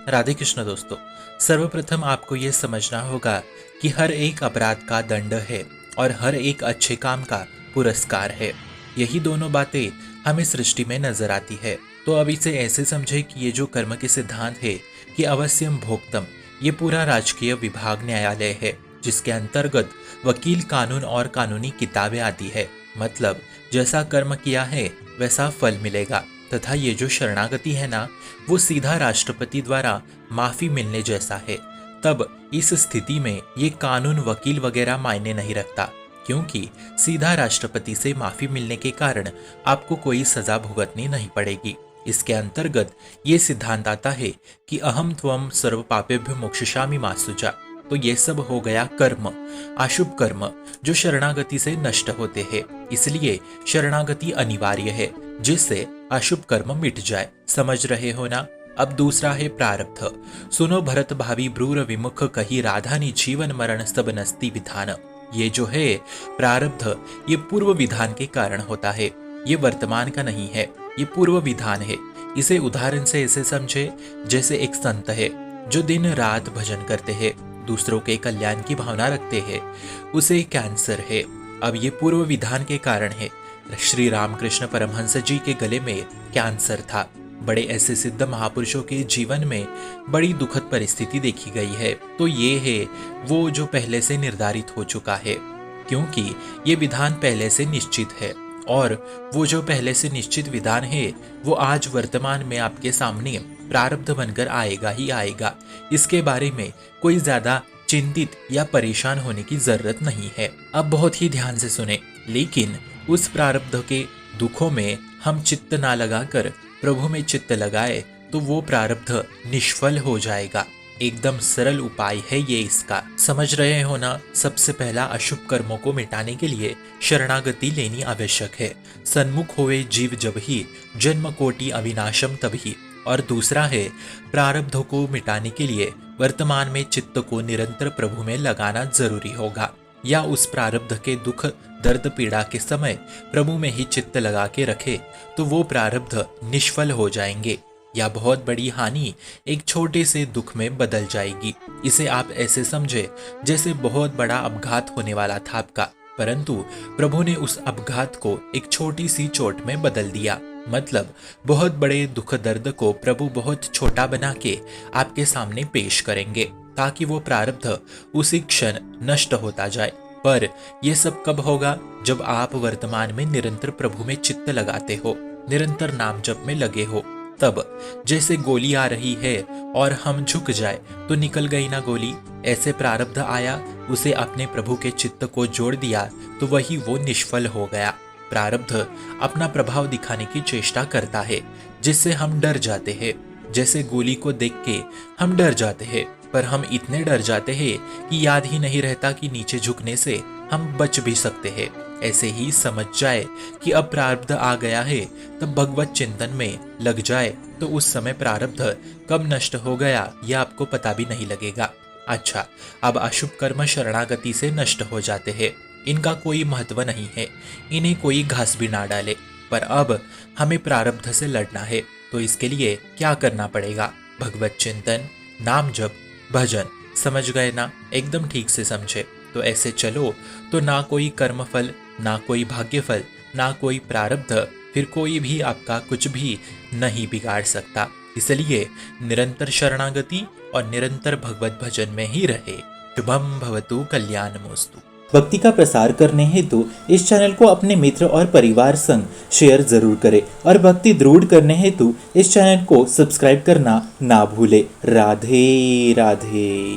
राधे कृष्ण दोस्तों। सर्वप्रथम आपको ये समझना होगा कि हर एक अपराध का दंड है और हर एक अच्छे काम का पुरस्कार है। यही दोनों बातें हमें सृष्टि में नजर आती है। तो अब इसे ऐसे समझे कि ये जो कर्म के सिद्धांत है कि अवश्यम भोक्तम, ये पूरा राजकीय विभाग न्यायालय है जिसके अंतर्गत वकील कानून और कानूनी किताबें आती है। मतलब जैसा कर्म किया है वैसा फल मिलेगा। तथा ये जो शरणागति है ना, वो सीधा राष्ट्रपति द्वारा माफी मिलने जैसा है। तब इस स्थिति में ये कानून वकील वगैरह मायने नहीं रखता, क्योंकि सीधा राष्ट्रपति से माफी मिलने के कारण आपको कोई सजा भुगतनी नहीं पड़ेगी। इसके अंतर्गत ये सिद्धांत आता है कि अहम त्वम सर्व पापेभ्यो मोक्षयिष्यामि मा शुचा। तो ये सब हो गया कर्म, अशुभ कर्म जो शरणागति से नष्ट होते हैं। इसलिए शरणागति अनिवार्य है जिससे अशुभ कर्म मिट जाए। समझ रहे हो ना। अब दूसरा है प्रारब्ध। सुनो भरत भावी ब्रूर विमुख कही राधानी जीवन मरण सब नस्ति विधान। ये जो है प्रारब्ध, ये पूर्व विधान के कारण होता है। ये वर्तमान का नहीं है, ये पूर्व विधान है। इसे उदाहरण से ऐसे समझे जैसे एक संत है जो दिन रात भजन करते हैं, दूसरों के कल्याण की भावना रखते हैं। उसे कैंसर है। अब ये पूर्व विधान के कारण है। श्री रामकृष्ण परमहंस जी के गले में कैंसर था। बड़े ऐसे सिद्ध महापुरुषों के जीवन में बड़ी दुखद परिस्थिति देखी गई है। तो ये है वो जो पहले से निर्धारित हो चुका है, क्योंकि ये विधान पहले से निश्चित है। और वो जो पहले से निश्चित विधान है वो आज वर्तमान में आपके सामने प्रारब्ध बनकर आएगा ही आएगा। इसके बारे में कोई ज्यादा चिंतित या परेशान होने की जरूरत नहीं है। अब बहुत ही ध्यान से सुने। लेकिन उस प्रारब्ध के दुखों में हम चित्त ना लगाकर प्रभु में चित्त लगाए तो वो प्रारब्ध निष्फल हो जाएगा। एकदम सरल उपाय है ये इसका। समझ रहे हो ना। सबसे पहला अशुभ कर्मों को मिटाने के लिए शरणागति लेनी आवश्यक है। सन्मुख होए जीव जब ही जन्म कोटि अविनाशम तभी। और दूसरा है प्रारब्धों को मिटाने के लिए वर्तमान में चित्त को निरंतर प्रभु में लगाना जरूरी होगा, या उस प्रारब्ध के दुख दर्द पीड़ा के समय प्रभु में ही चित्त लगा के रखे तो वो प्रारब्ध निष्फल हो जाएंगे, या बहुत बड़ी हानि एक छोटे से दुख में बदल जाएगी। इसे आप ऐसे समझे जैसे बहुत बड़ा अपघात होने वाला था आपका, परंतु प्रभु ने उस अपघात को एक छोटी सी चोट में बदल दिया। मतलब बहुत बड़े दुख दर्द को प्रभु बहुत छोटा बना के आपके सामने पेश करेंगे ताकि वो प्रारब्ध उसी क्षण नष्ट होता जाए। पर यह सब कब होगा? जब आप वर्तमान में निरंतर प्रभु में चित्त लगाते हो, निरंतर नाम जप में लगे हो। तब जैसे गोली आ रही है और हम झुक जाए तो निकल गई ना गोली, ऐसे प्रारब्ध आया, उसे अपने प्रभु के चित्त को जोड़ दिया तो वही वो निष्फल हो गया। प्रारब्ध अपना प्रभाव दिखाने की चेष्टा करता है जिससे हम डर जाते हैं। जैसे गोली को देख के हम डर जाते हैं, पर हम इतने डर जाते हैं कि याद ही नहीं रहता कि नीचे झुकने से हम बच भी सकते हैं। ऐसे ही समझ जाए कि अब प्रारब्ध आ गया है, तब भगवत चिंतन में लग जाए तो उस समय प्रारब्ध कब नष्ट हो गया यह आपको पता भी नहीं लगेगा। अच्छा, अब अशुभ कर्म शरणागति से नष्ट हो जाते हैं। इनका कोई महत्व नहीं है, इन्हें कोई घास भी ना डाले। पर अब हमें प्रारब्ध से लड़ना है, तो इसके लिए क्या करना पड़ेगा? भगवत चिंतन, नाम जप, भजन। समझ गए ना? एकदम ठीक से समझे। तो ऐसे चलो तो ना कोई कर्मफल, ना कोई भाग्यफल, ना कोई प्रारब्ध, फिर कोई भी आपका कुछ भी नहीं बिगाड़ सकता। इसलिए निरंतर शरणागति और निरंतर भगवत भजन में ही रहे। शुभम भवतु कल्याणमोस्तु। भक्ति का प्रसार करने हेतु इस चैनल को अपने मित्र और परिवार संग शेयर जरूर करें और भक्ति दृढ़ करने हेतु इस चैनल को सब्सक्राइब करना ना भूले। राधे राधे।